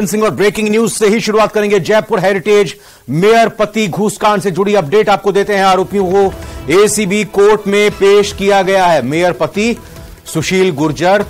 सिंह और breaking news से ही शुरुआत करेंगे। जयपुर हेरिटेज मेयर पति घूसकांड से जुड़ी अपडेट आपको देते हैं। आरोपियों को एसीबी कोर्ट में पेश किया गया है। मेयर पति सुशील गुर्जर,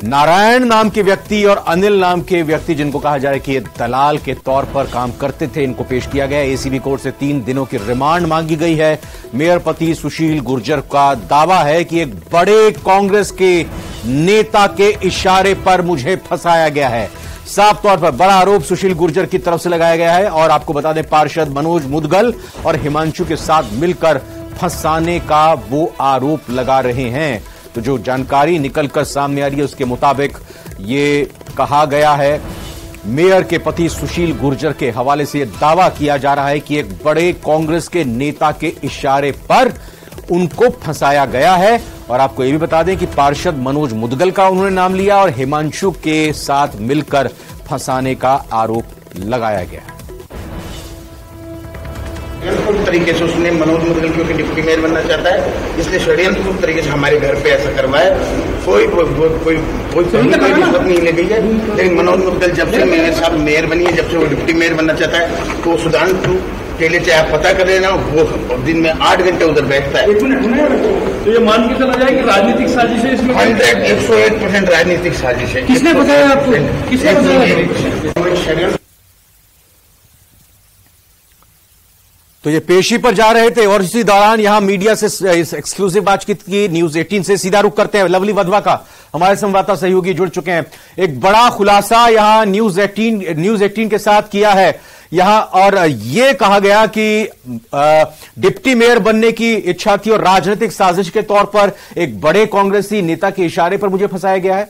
नारायण नाम के व्यक्ति और अनिल नाम के व्यक्ति, जिनको कहा जा रहा है कि ये दलाल के तौर पर काम करते थे, इनको पेश किया गया है। एसीबी कोर्ट से 3 दिनों की रिमांड मांगी गई है। मेयर पति सुशील गुर्जर का दावा है कि एक बड़े कांग्रेस के नेता के इशारे पर मुझे फंसाया गया है। साफ तौर पर बड़ा आरोप सुशील गुर्जर की तरफ से लगाया गया है। और आपको बता दें, पार्षद मनोज मुदगल और हिमांशु के साथ मिलकर फंसाने का वो आरोप लगा रहे हैं। तो जो जानकारी निकलकर सामने आ रही है उसके मुताबिक ये कहा गया है, मेयर के पति सुशील गुर्जर के हवाले से यह दावा किया जा रहा है कि एक बड़े कांग्रेस के नेता के इशारे पर उनको फंसाया गया है। और आपको यह भी बता दें कि पार्षद मनोज मुदगल का उन्होंने नाम लिया और हिमांशु के साथ मिलकर फंसाने का आरोप लगाया गया है। षड्यंत्रपूर्ण तरीके से उसने मनोज मुदगल क्योंकि डिप्टी मेयर बनना चाहता है, इसलिए षड्यंत्रपूर्ण तरीके से हमारे घर पे ऐसा करवाया। कोई रिश्वत नहीं ले गई है। लेकिन मनोज मुदगल जब से मेयर साहब मेयर बनी है, जब से वो डिप्टी मेयर बनना चाहता है, तो सुधांशु के लिए चाहे आप पता कर लेना, वो दिन में 8 घंटे उधर बैठता है। तो ये मान के चला जाए कि राजनीतिक साजिश है इसमें? 101% राजनीतिक साजिश है। किसने बताया आपको? किसने बताया? तो ये पेशी पर जा रहे थे और इसी दौरान यहां मीडिया से एक्सक्लूसिव बातचीत की। न्यूज 18 से सीधा रुख करते हैं। लवली वधवा का हमारे संवाददाता सहयोगी जुड़ चुके हैं। एक बड़ा खुलासा यहां न्यूज 18 के साथ किया है यहां, और ये कहा गया कि डिप्टी मेयर बनने की इच्छा थी और राजनीतिक साजिश के तौर पर एक बड़े कांग्रेसी नेता के इशारे पर मुझे फंसाया गया है।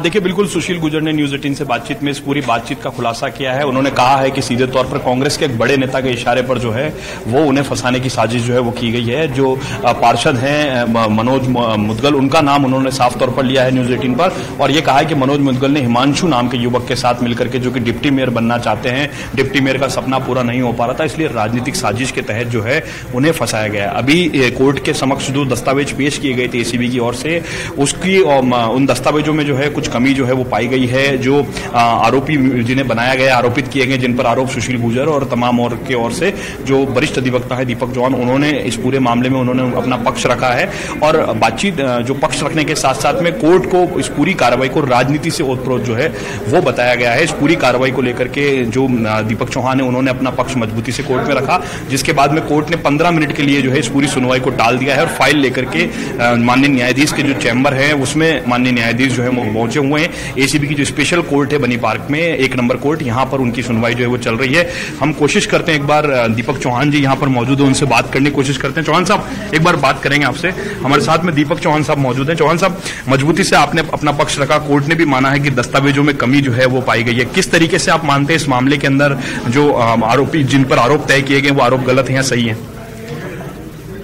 देखिए, बिल्कुल सुशील गुर्जर ने न्यूज 18 से बातचीत में इस पूरी बातचीत का खुलासा किया है। उन्होंने कहा है कि सीधे तौर पर कांग्रेस के एक बड़े नेता के इशारे पर जो है वो उन्हें फंसाने की साजिश जो है वो की गई है। जो पार्षद हैं मनोज मुदगल, उनका नाम उन्होंने साफ तौर पर लिया है न्यूज 18 पर, और ये कहा है कि मनोज मुदगल ने हिमांशु नाम के युवक के साथ मिलकर के, जो कि डिप्टी मेयर बनना चाहते हैं, डिप्टी मेयर का सपना पूरा नहीं हो पा रहा था, इसलिए राजनीतिक साजिश के तहत जो है उन्हें फंसाया गया। अभी कोर्ट के समक्ष जो दस्तावेज पेश किए गए थे एसीबी की ओर से, उसकी उन दस्तावेजों में जो है कुछ कमी जो है वो पाई गई है। जो आरोपी जिन्हें बनाया गया, आरोपित किए गए, जिन पर आरोप सुशील गुर्जर और तमाम और की ओर से जो वरिष्ठ अधिवक्ता है दीपक चौहान, उन्होंने इस पूरे मामले में उन्होंने अपना पक्ष रखा है। और बातचीत जो पक्ष रखने के साथ साथ में कोर्ट को इस पूरी कार्रवाई को राजनीति से ओतप्रोत जो है वो बताया गया है। इस पूरी कार्रवाई को लेकर के जो दीपक चौहान है उन्होंने अपना पक्ष मजबूती से कोर्ट में रखा, जिसके बाद में कोर्ट ने 15 मिनट के लिए जो है इस पूरी सुनवाई को टाल दिया है और फाइल लेकर के माननीय न्यायाधीश के जो चैम्बर है उसमें माननीय न्यायाधीश जो है वो पहुंचे हुए हैं। एसीबी की जो स्पेशल कोर्ट है बनी पार्क में, 1 नंबर कोर्ट, यहां पर उनकी सुनवाई जो है वो चल रही है। हम कोशिश करते हैं, एक बार दीपक चौहान जी यहां पर मौजूद है, उनसे बात करने की कोशिश करते हैं। चौहान साहब, एक बार बात करेंगे आपसे। हमारे साथ में दीपक चौहान साहब मौजूद हैं। चौहान साहब, मजबूती से आपने अपना पक्ष रखा, कोर्ट ने भी माना है कि दस्तावेजों में कमी जो है वो पाई गई है। किस तरीके से आप मानते हैं इस मामले के अंदर जो आरोपी, जिन पर आरोप तय किए गए, वो आरोप गलत है या सही है?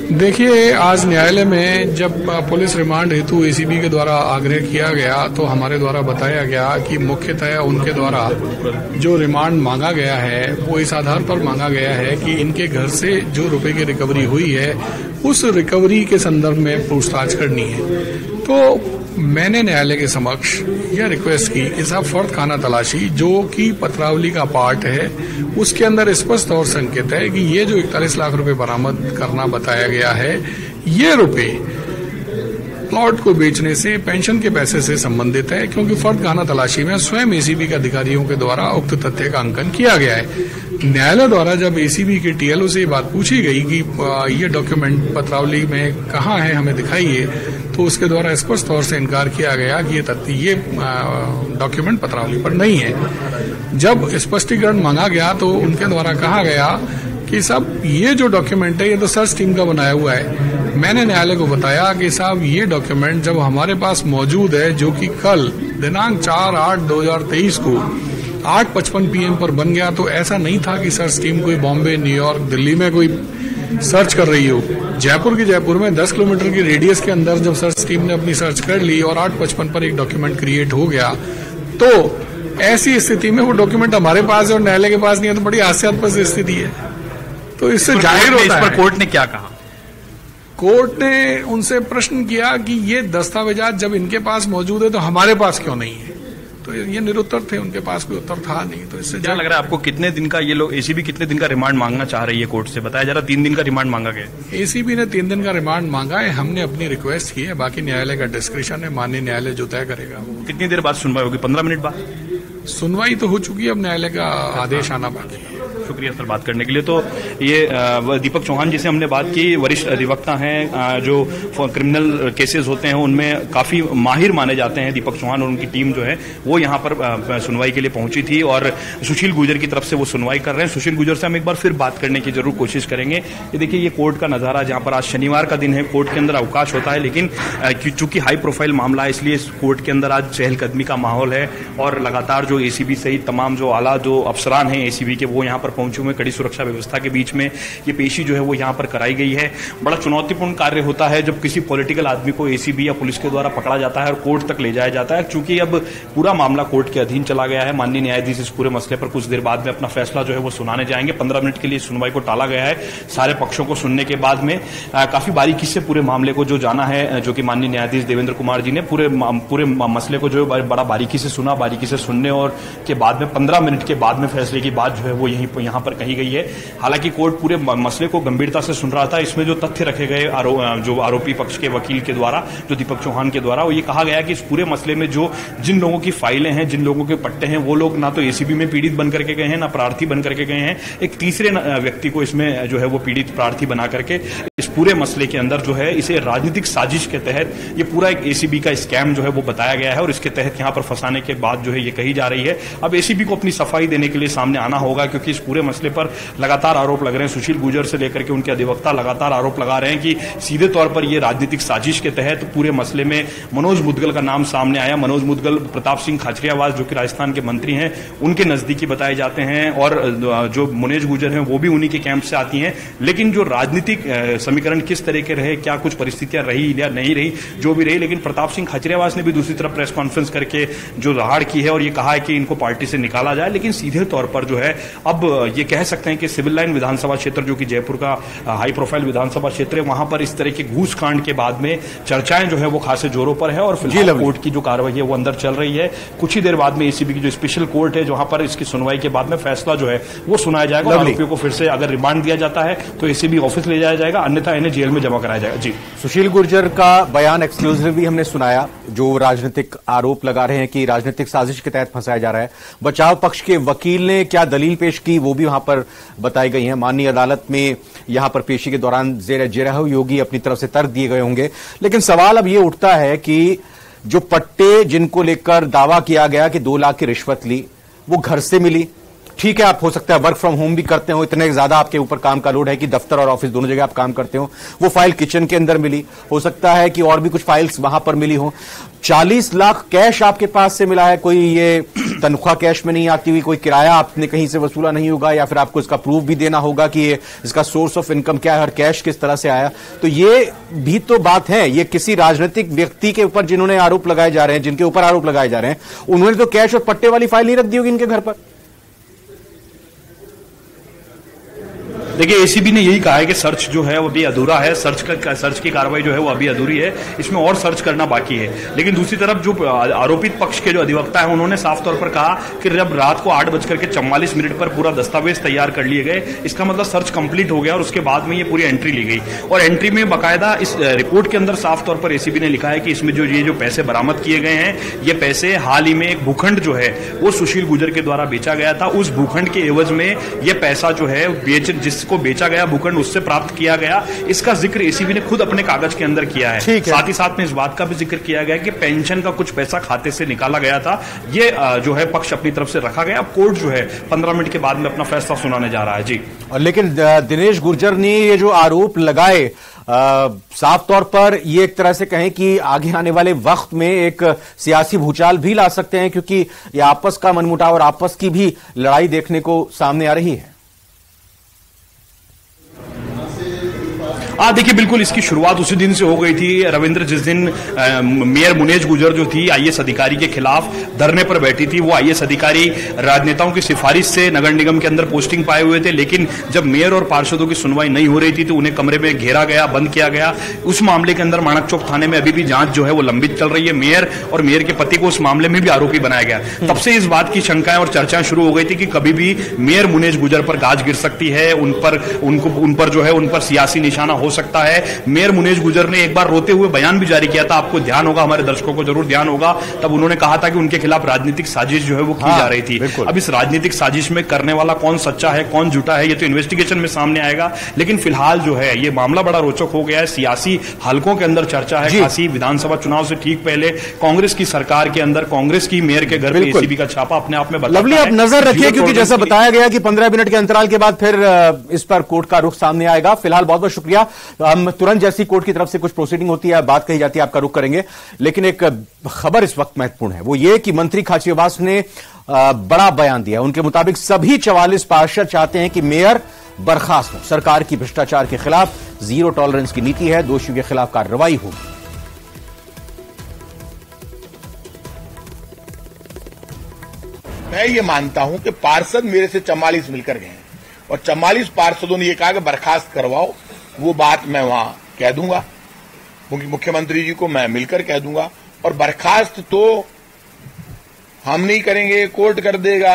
देखिए, आज न्यायालय में जब पुलिस रिमांड हेतु एसीबी के द्वारा आग्रह किया गया तो हमारे द्वारा बताया गया कि मुख्यतः उनके द्वारा जो रिमांड मांगा गया है वो इस आधार पर मांगा गया है कि इनके घर से जो रुपए की रिकवरी हुई है उस रिकवरी के संदर्भ में पूछताछ करनी है। तो मैंने न्यायालय के समक्ष यह रिक्वेस्ट की कि साहब, फर्द खाना तलाशी जो कि पत्रावली का पार्ट है उसके अंदर स्पष्ट तौर संकेत है कि ये जो 41 लाख रुपए बरामद करना बताया गया है, ये रुपए प्लॉट को बेचने से, पेंशन के पैसे से संबंधित है, क्योंकि फर्द खाना तलाशी में स्वयं एसीबी के अधिकारियों के द्वारा उक्त तथ्य का अंकन किया गया है। न्यायालय द्वारा जब एसीबी के टीएलओ से ये बात पूछी गई कि ये डॉक्यूमेंट पत्रावली में कहाँ है, हमें दिखाइए, तो उसके द्वारा स्पष्ट तौर से इनकार किया गया कि ये डॉक्यूमेंट पत्रावली पर नहीं है। जब स्पष्टीकरण मांगा गया तो उनके द्वारा कहा गया कि साहब, ये जो डॉक्यूमेंट है ये तो सर्च टीम का बनाया हुआ है। मैंने न्यायालय को बताया कि साहब, ये डॉक्यूमेंट जब हमारे पास मौजूद है, जो कि कल दिनांक 4/8/2023 को 8:55 PM पर बन गया, तो ऐसा नहीं था कि सर्च टीम कोई बॉम्बे, न्यूयॉर्क, दिल्ली में कोई सर्च कर रही हो। जयपुर में 10 किलोमीटर की रेडियस के अंदर जब सर्च टीम ने अपनी सर्च कर ली और 8:55 पर एक डॉक्यूमेंट क्रिएट हो गया, तो ऐसी स्थिति में वो डॉक्यूमेंट हमारे पास है और न्यायालय के पास नहीं है, तो बड़ी हास्यास्पद स्थिति है। तो इससे जाहिर होता है। इस पर कोर्ट ने क्या कहा? कोर्ट ने उनसे प्रश्न किया कि ये दस्तावेजात जब इनके पास मौजूद है तो हमारे पास क्यों नहीं है, तो ये निरुत्तर थे, उनके पास कोई उत्तर था नहीं। तो इससे क्या लग रहा है आपको, कितने दिन का ये लोग, एसीबी कितने दिन का रिमांड मांगना चाह रही है कोर्ट से? बताया जा रहा 3 दिन का रिमांड मांगा गया। एसीबी ने 3 दिन का रिमांड मांगा है, हमने अपनी रिक्वेस्ट की है, बाकी न्यायालय का डिस्क्रिप्शन है, माननीय न्यायालय जो तय करेगा। कितनी देर बाद सुनवाई होगी? 15 मिनट बाद सुनवाई तो हो चुकी है, अब न्यायालय का आदेश आना बाकी है। शुक्रिया सर बात करने के लिए। तो ये दीपक चौहान जिसे हमने बात की, वरिष्ठ अधिवक्ता हैं, जो क्रिमिनल केसेस होते हैं उनमें काफी माहिर माने जाते हैं। दीपक चौहान और उनकी टीम जो है वो यहाँ पर सुनवाई के लिए पहुंची थी और सुशील गुर्जर की तरफ से वो सुनवाई कर रहे हैं। सुशील गुर्जर से हम एक बार फिर बात करने की जरूर कोशिश करेंगे। ये देखिए, ये कोर्ट का नजारा, जहां पर आज शनिवार का दिन है, कोर्ट के अंदर अवकाश होता है, लेकिन चूंकि हाई प्रोफाइल मामला है इसलिए कोर्ट के अंदर आज चहलकदमी का माहौल है और लगातार जो एसीबी सहित तमाम जो आला जो अफसरान हैं एसीबी के, वो यहाँ पर पहुंचे हुए। कड़ी सुरक्षा व्यवस्था के बीच में ये पेशी जो है वो यहाँ पर कराई गई है। बड़ा चुनौतीपूर्ण कार्य होता है जब किसी पॉलिटिकल आदमी को एसीबी या पुलिस के द्वारा पकड़ा जाता है और कोर्ट तक ले जाया जाता है, क्योंकि अब पूरा मामला कोर्ट के अधीन चला गया है। माननीय न्यायाधीश इस पूरे मसले पर कुछ देर बाद में अपना फैसला जो है वो सुनाने जाएंगे। 15 मिनट के लिए सुनवाई को टाला गया है। सारे पक्षों को सुनने के बाद में काफी बारीकी से पूरे मामले को जो जाना है, जो कि माननीय न्यायाधीश देवेंद्र कुमार जी ने पूरे मसले को जो बड़ा बारीकी से सुना, बारीकी से सुनने और के बाद में 15 मिनट के बाद में फैसले की बात जो है वो यहाँ पर कही गई है। हालांकि कोर्ट पूरे मसले को गंभीरता से सुन रहा था। इसमें जो तथ्य रखे गए जो आरोपी पक्ष के वकील के द्वारा, जो दीपक चौहान के द्वारा, वो ये कहा गया कि इस पूरे मसले में जो जिन लोगों की फाइलें हैं, जिन लोगों के पट्टे हैं, वो लोग ना तो एसीबी में पीड़ित बन करके गए हैं, ना प्रार्थी बन करके गए हैं। एक तीसरे व्यक्ति को इसमें जो है वो पीड़ित प्रार्थी बना करके इस पूरे मसले के अंदर जो है इसे राजनीतिक साजिश के तहत ये पूरा एक एसीबी का स्कैम जो है वो बताया गया है और इसके तहत यहां पर फंसाने के बाद जो है ये कही जा रही है। अब एसीबी को अपनी सफाई देने के लिए सामने आना होगा, क्योंकि इस पूरे मसले पर लगातार आरोप लग रहे हैं। सुशील गुर्जर से लेकर के उनके अधिवक्ता लगातार आरोप लगा रहे हैं कि सीधे तौर पर यह राजनीतिक साजिश के तहत पूरे मसले में मनोज मुदगल का नाम सामने आया। मनोज मुदगल प्रताप सिंह खाचरियावास जो कि राजस्थान के मंत्री हैं, उनके नजदीकी बताए जाते हैं और जो मुनेज गुर्जर हैं वो भी उन्हीं के कैंप से आती हैं। लेकिन जो राजनीतिक समीकरण किस तरह के रहे, क्या कुछ परिस्थितियां रही या नहीं रही, जो भी रही, लेकिन प्रताप सिंह खाचरियावास ने भी दूसरी तरफ प्रेस कॉन्फ्रेंस करके जो दहाड़ की है और ये कहा है कि इनको पार्टी से निकाला जाए। लेकिन सीधे तौर पर जो है अब ये कह सकते हैं कि सिविल लाइन विधानसभा क्षेत्र जो कि जयपुर का हाई प्रोफाइल विधानसभा क्षेत्र है, वहां पर इस तरह के घूस कांड के बाद में चर्चाएं जो है वो खासे जोरों पर है और फिलहाल कोर्ट की जो कार्रवाई है वो अंदर चल रही है। कुछ ही देर बाद में एसीबी की जो स्पेशल कोर्ट है, जहां पर इसकी सुनवाई के बाद में फैसला जो है वो सुनाया जाएगा। आरोपियों को फिर से अगर रिमांड दिया जाता है तो एसीबी ऑफिस ले जाया जाएगा, अन्यथा इन्हें जेल में जमा कराया जाएगा। जी, सुशील गुर्जर का बयान एक्सक्लूसिव भी हमने सुनाया, जो राजनीतिक आरोप लगा रहे हैं कि राजनीतिक साजिश के तहत फंसाया जा रहा है। बचाव पक्ष के वकील ने क्या दलील पेश की वो भी वहां पर बताई गई है। माननीय अदालत में यहां पर पेशी के दौरान जेरा योगी अपनी तरफ से तर्क दिए गए होंगे। लेकिन सवाल अब यह उठता है कि जो पट्टे जिनको लेकर दावा किया गया कि 2 लाख की रिश्वत ली, वो घर से मिली। ठीक है, आप हो सकता है वर्क फ्रॉम होम भी करते हो, इतने ज्यादा आपके ऊपर काम का लोड है कि दफ्तर और ऑफिस दोनों जगह आप काम करते हो। वो फाइल किचन के अंदर मिली, हो सकता है कि और भी कुछ फाइल्स वहां पर मिली हो। 40 लाख कैश आपके पास से मिला है, कोई ये तनख्वाह कैश में नहीं आती हुई, कोई किराया आपने कहीं से वसूला नहीं होगा, या फिर आपको इसका प्रूफ भी देना होगा कि ये इसका सोर्स ऑफ इनकम क्या है और कैश किस तरह से आया। तो ये भी तो बात है, ये किसी राजनीतिक व्यक्ति के ऊपर जिन्होंने आरोप लगाए जा रहे हैं, जिनके ऊपर आरोप लगाए जा रहे हैं, उन्होंने तो कैश और पट्टे वाली फाइल नहीं रख दी होगी इनके घर पर। देखिए, एसीबी ने यही कहा है कि सर्च जो है वो अभी अधूरा है, सर्च की कार्रवाई जो है वो अभी अधूरी है, इसमें और सर्च करना बाकी है। लेकिन दूसरी तरफ जो आरोपित पक्ष के जो अधिवक्ता है उन्होंने साफ तौर पर कहा कि जब रात को 8:44 पर पूरा दस्तावेज तैयार कर लिए गए, इसका मतलब सर्च कंप्लीट हो गया और उसके बाद में ये पूरी एंट्री ली गई। और एंट्री में बाकायदा इस रिपोर्ट के अंदर साफ तौर पर एसीबी ने लिखा है कि इसमें जो पैसे बरामद किए गए हैं, ये पैसे हाल ही में एक भूखंड जो है वो सुशील गुर्जर के द्वारा बेचा गया था। उस भूखंड के एवज में ये पैसा जो है को बेचा गया भूखंड उससे प्राप्त किया गया, इसका जिक्र एसीबी ने खुद अपने कागज के अंदर किया है। साथ ही साथ में इस बात का भी जिक्र किया गया कि पेंशन का कुछ पैसा खाते से निकाला गया था। ये जो है पक्ष अपनी तरफ से रखा गया। अब कोर्ट जो है 15 मिनट के बाद में अपना फैसला सुनाने जा रहा है। जी, और लेकिन दिनेश गुर्जर ने ये जो आरोप लगाए, साफ तौर पर ये एक तरह से कहें कि आगे आने वाले वक्त में एक सियासी भूचाल भी ला सकते हैं, क्योंकि ये आपस का मनमुटाव और आपस की भी लड़ाई देखने को सामने आ रही है। देखिए बिल्कुल इसकी शुरुआत उसी दिन से हो गई थी रविंद्र। जिस दिन मेयर मुनेज गुर्जर जो थी आईएएस अधिकारी के खिलाफ धरने पर बैठी थी, वो आईएएस अधिकारी राजनेताओं की सिफारिश से नगर निगम के अंदर पोस्टिंग पाए हुए थे, लेकिन जब मेयर और पार्षदों की सुनवाई नहीं हो रही थी तो उन्हें कमरे में घेरा गया, बंद किया गया। उस मामले के अंदर माणक चौक थाने में अभी भी जांच जो है वो लंबित चल रही है। मेयर और मेयर के पति को उस मामले में भी आरोपी बनाया गया। तब से इस बात की शंकाएं और चर्चाएं शुरू हो गई थी कि कभी भी मेयर मुनेज गुर्जर पर गाज गिर सकती है, उन पर सियासी निशाना हो सकता है। मेयर मुनेज गुर्जर ने एक बार रोते हुए बयान भी जारी किया था, आपको ध्यान होगा, हमारे दर्शकों को जरूर ध्यान होगा। तब उन्होंने कहा था कि उनके खिलाफ राजनीतिक साजिश जो है वो की जा रही थी। अब इस राजनीतिक साजिश में करने वाला कौन सच्चा है कौन झूठा है ये तो इन्वेस्टिगेशन में सामने आएगा, लेकिन फिलहाल जो है ये मामला बड़ा रोचक हो गया है। सियासी हलकों के अंदर चर्चा है खासी। विधानसभा चुनाव से ठीक पहले कांग्रेस की सरकार के अंदर कांग्रेस की मेयर के घर पे एसीबी का छापा अपने आप में बताता है। लवली, आप नजर रखिए क्योंकि जैसा बताया गया कि 15 मिनट के अंतराल के बाद फिर इस पर कोर्ट का रुख सामने आएगा। फिलहाल बहुत बहुत शुक्रिया। हम तुरंत जैसी कोर्ट की तरफ से कुछ प्रोसीडिंग होती है, बात कही जाती है, आपका रुख करेंगे। लेकिन एक खबर इस वक्त महत्वपूर्ण है, वो ये कि मंत्री खाचरियावास ने बड़ा बयान दिया। उनके मुताबिक सभी 44 पार्षद चाहते हैं कि मेयर बर्खास्त हो। सरकार की भ्रष्टाचार के खिलाफ जीरो टॉलरेंस की नीति है, दोषियों के खिलाफ कार्रवाई होगी। मैं ये मानता हूं कि पार्षद मेरे से 44 मिलकर गए और 44 पार्षदों ने ये कहा कि बर्खास्त करवाओ। वो बात मैं वहां कह दूंगा, मुख्यमंत्री जी को मैं मिलकर कह दूंगा। और बर्खास्त तो हम नहीं करेंगे, कोर्ट कर देगा,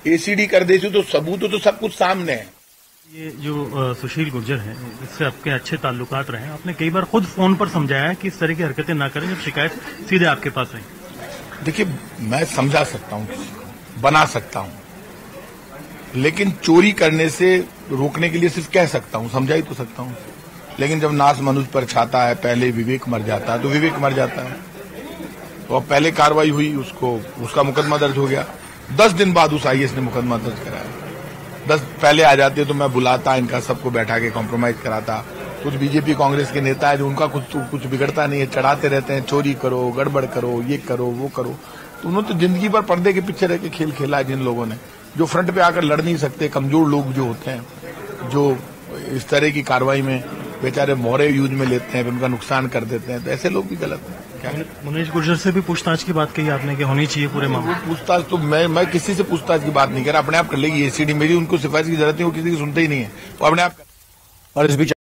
एसीडी कर देगी, तो सबूत तो सब कुछ सामने है। ये जो सुशील गुर्जर हैं, इससे आपके अच्छे ताल्लुकात रहे हैं। आपने कई बार खुद फोन पर समझाया है कि इस तरह की हरकतें ना करें जब शिकायत सीधे आपके पास आई। देखिए, मैं समझा सकता हूं, बना सकता हूं, लेकिन चोरी करने से रोकने के लिए सिर्फ कह सकता हूं, समझा ही तो सकता हूं। लेकिन जब नाश मनुष्य पर छाता है, पहले विवेक मर जाता है, तो विवेक मर जाता है। तो अब पहले कार्रवाई हुई, उसका मुकदमा दर्ज हो गया। 10 दिन बाद उस आईएएस ने मुकदमा दर्ज कराया। 10 पहले आ जाते तो मैं बुलाता, इनका सबको बैठा के कॉम्प्रोमाइज कराता। कुछ बीजेपी कांग्रेस के नेता है जो उनका कुछ बिगड़ता नहीं है, चढ़ाते रहते हैं, चोरी करो, गड़बड़ करो, ये करो, वो करो। तो उन्होंने तो जिंदगी भर पर्दे के पीछे रह के खेल खेला है। जिन लोगों ने, जो फ्रंट पे आकर लड़ नहीं सकते, कमजोर लोग जो होते हैं, जो इस तरह की कार्रवाई में बेचारे मोहरे यूज में लेते हैं, उनका नुकसान कर देते हैं, तो ऐसे लोग भी गलत हैं। क्या मुनेज गुर्जर से भी पूछताछ की बात कही आपने कि होनी चाहिए पूरे मामले। पूछताछ तो मैं किसी से पूछताछ की बात नहीं कर रहा, अपने आप कर लेगी एसीडी। मेरी उनको सिफारिश की जरूरत नहीं, वो किसी की सुनते ही नहीं है, वो अपने आप। और इस बीच